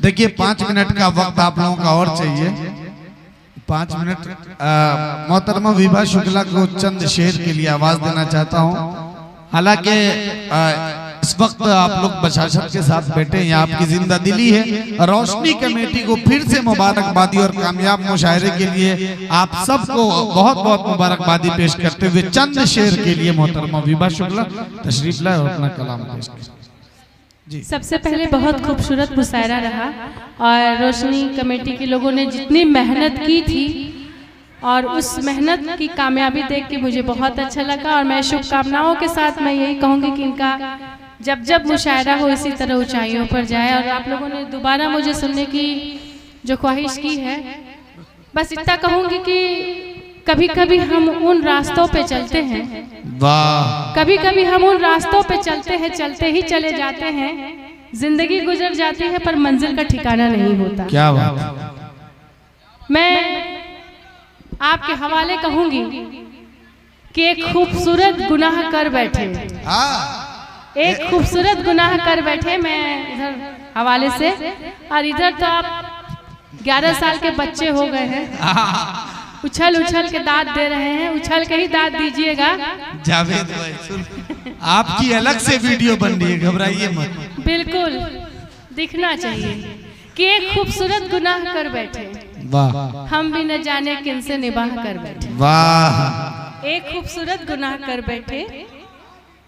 देखिए 5 मिनट का वक्त आप लोगों का और चाहिए। 5 मिनट। मोहतरमा विभा शुक्ला को चंद शेर के लिए आवाज देना चाहता हूँ। हालांकि इस वक्त आप लोग बशाशत के साथ बैठे हैं, आपकी जिंदा दिली है। रोशनी कमेटी को फिर से मुबारकबादी और कामयाब मुशायरे के लिए आप सबको बहुत बहुत मुबारकबादी पेश करते हुए चंद शेर के लिए मोहतरमा विभा शुक्ला तशरीफ लाए और अपना कलाम पेश करें। जी। सबसे पहले बहुत खूबसूरत मुशायरा रहा और रोशनी कमेटी के लोगों ने जितनी मेहनत की थी और उस मेहनत की कामयाबी देख के मुझे बहुत अच्छा लगा। और मैं शुभकामनाओं के साथ मैं यही कहूँगी कि इनका जब जब मुशायरा हो इसी तरह ऊंचाइयों पर जाए। और आप लोगों ने दोबारा मुझे सुनने की जो ख्वाहिश की है, बस इतना कहूँगी कि कभी कभी हम उन रास्तों पे चलते हैं, वाह, कभी कभी हम उन रास्तों पे चलते हैं, चलते ही चले जाते हैं, जिंदगी गुजर जाती है पर मंजिल का ठिकाना नहीं होता। क्या बात। मैं आपके हवाले कहूंगी कि एक खूबसूरत गुनाह कर बैठे, एक खूबसूरत गुनाह कर बैठे। मैं इधर हवाले से, और इधर तो आप 11 साल के बच्चे हो गए हैं, उछल उछल के दांत दे रहे हैं, उछल के ही दांत दीजिएगा। जावेद भाई सुन, आपकी अलग से वीडियो बन रही है, घबराइए मत। बिल्कुल दिखना चाहिए कि एक खूबसूरत गुनाह कर बैठे, वाह, हम भी न जाने किनसे निबाह कर बैठे। वाह, एक खूबसूरत गुनाह कर बैठे,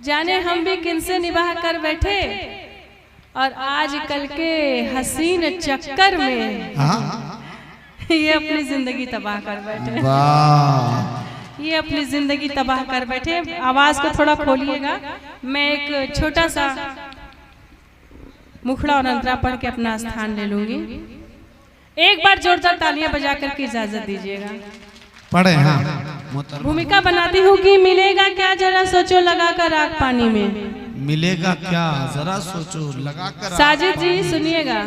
जाने हम भी किनसे निबाह कर बैठे। और आजकल के हसीन चक्कर में ये अपनी जिंदगी तबाह कर बैठे, वाह, ये अपनी जिंदगी तबाह कर बैठे। आवाज को थोड़ा खोलिएगा। मैं एक छोटा सा मुखड़ा और अंतरा पढ़ के अपना स्थान ले लूंगी। एक बार जोरदार तालियां बजा करके इजाजत दीजिएगा। पढ़े। हाँ, भूमिका बनाती हूँ कि मिलेगा क्या जरा सोचो लगाकर आग पानी में, मिलेगा क्या जरा सोचो लगाकर। साजिद जी सुनिएगा।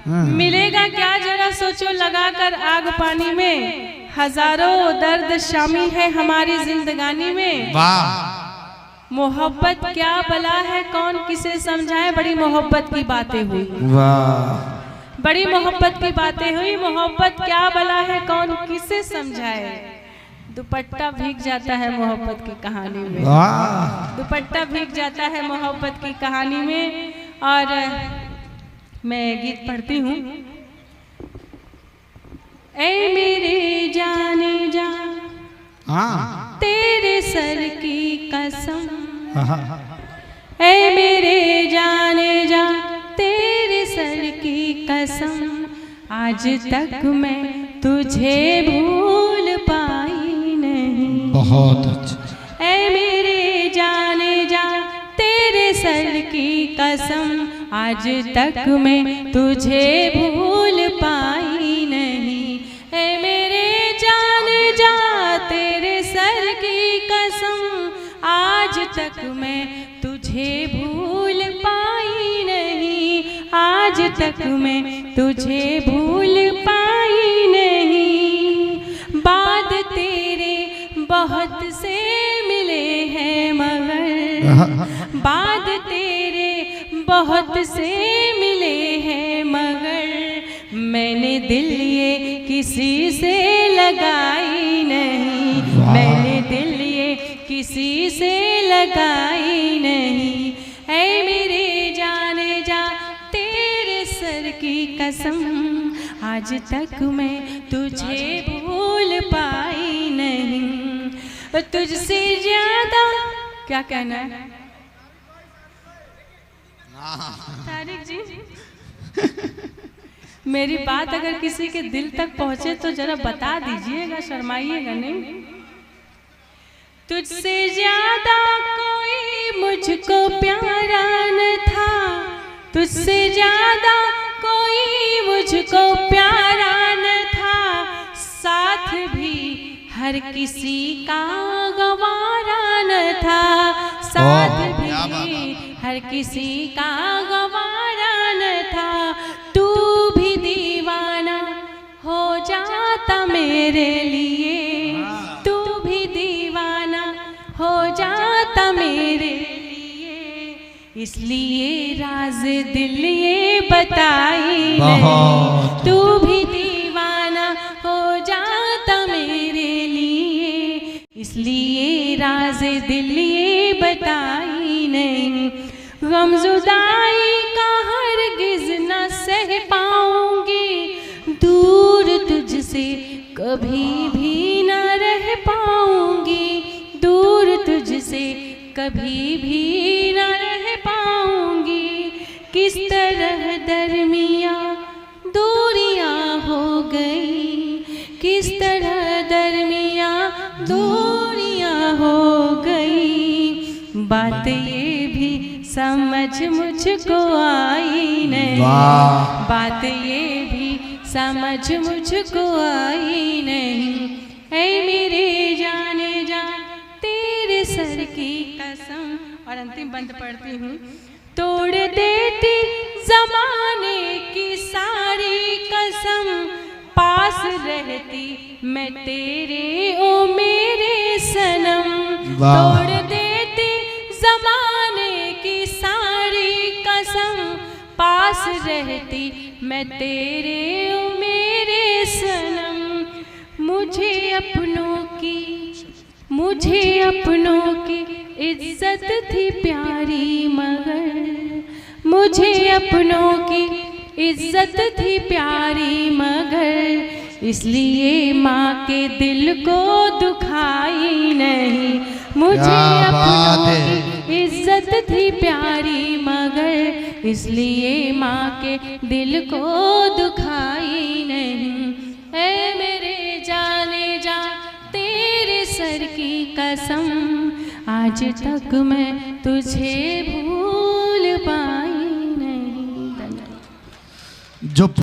मिलेगा क्या जरा सोचो लगाकर आग पानी में, हजारों दर्द शामिल है हमारी जिंदगानी में। वाह, मोहब्बत क्या बला है कौन किसे समझाए, बड़ी मोहब्बत की बातें हुई, वाह, बड़ी मोहब्बत की बातें हुई। मोहब्बत क्या बला है कौन किसे समझाए, दुपट्टा भीग जाता है मोहब्बत की कहानी में, वाह, दुपट्टा भीग जाता है मोहब्बत की कहानी में। और मैं गीत पढ़ती हूँ। ऐ मेरे जाने जा, हाँ, तेरे सर की कसम, ऐ मेरे जाने जा, तेरे सर की कसम, आज तक मैं तुझे भूल पाई नहीं। बहुत अच्छा। ऐ मेरे जाने जा, तेरे सर की कसम, आज तक मैं तुझे भूल पाई नहीं। ऐ मेरे जाने जा, तेरे सर की कसम, आज तक मैं तुझे भूल पाई नहीं, आज तक मैं तुझे भूल पाई नहीं। बाद तेरे बहुत से मिले हैं मगर, बाद तेरे बहुत से मिले हैं मगर, मैंने दिल ये किसी से लगाई नहीं, मैंने दिल ये किसी से लगाई नहीं। ऐ मेरे जाने जा, तेरे सर की कसम, आज तक मैं तुझे भूल पाई नहीं। तुझसे ज्यादा क्या कहना है तारिक जी? मेरी बात अगर किसी के दिल तक पहुंचे तो जरा बता दीजिएगा, शर्माइएगा नहीं। तुझसे ज्यादा कोई मुझको प्यारा न था, तुझसे ज्यादा कोई मुझको प्यारा न था, साथ भी हर किसी का गवारा न था, साथ भी हर किसी का गवारा न था। तू भी दीवाना हो जाता मेरे लिए, तू भी दीवाना हो जाता मेरे लिए, इसलिए राज दिल ये बताई बहुत। नहीं, तू भी दीवाना हो जाता मेरे लिए, इसलिए राज दिल ये बताई नहीं। गम जुदाई का हरगिज न सह पाऊंगी, दूर तुझसे कभी भी न रह पाऊंगी, दूर तुझसे कभी भी न रह पाऊंगी। किस तरह दरमिया दूरियां हो गई, किस तरह दरमिया दूरियां हो गई। बात ये भी समझ मुझको आई नहीं, वाह। बात ये भी समझ मुझको आई नहीं। ऐ मेरे जाने जा तेरे सर की कसम, और अंतिम बंद पढ़ती हूँ। तोड़ देती जमाने की सारी कसम, पास रहती मैं तेरे ओ मेरे सनम। वाह। तोड़ देती जमाने की सारी कसम, पास रहती मैं तेरे ओ मेरे सनम। मुझे अपनों की इज्जत थी प्यारी, मगर मुझे अपनों की इज्जत थी प्यारी, मगर इसलिए माँ के दिल को दुखाई नहीं। मुझे क्या बात अपनों है। की इज्जत थी प्यारी, मगर इसलिए माँ के दिल को दुखाई नहीं। ऐ मेरे जाने जा तेरे सर की कसम, आज तक मैं तुझे भूल पाई नहीं। जो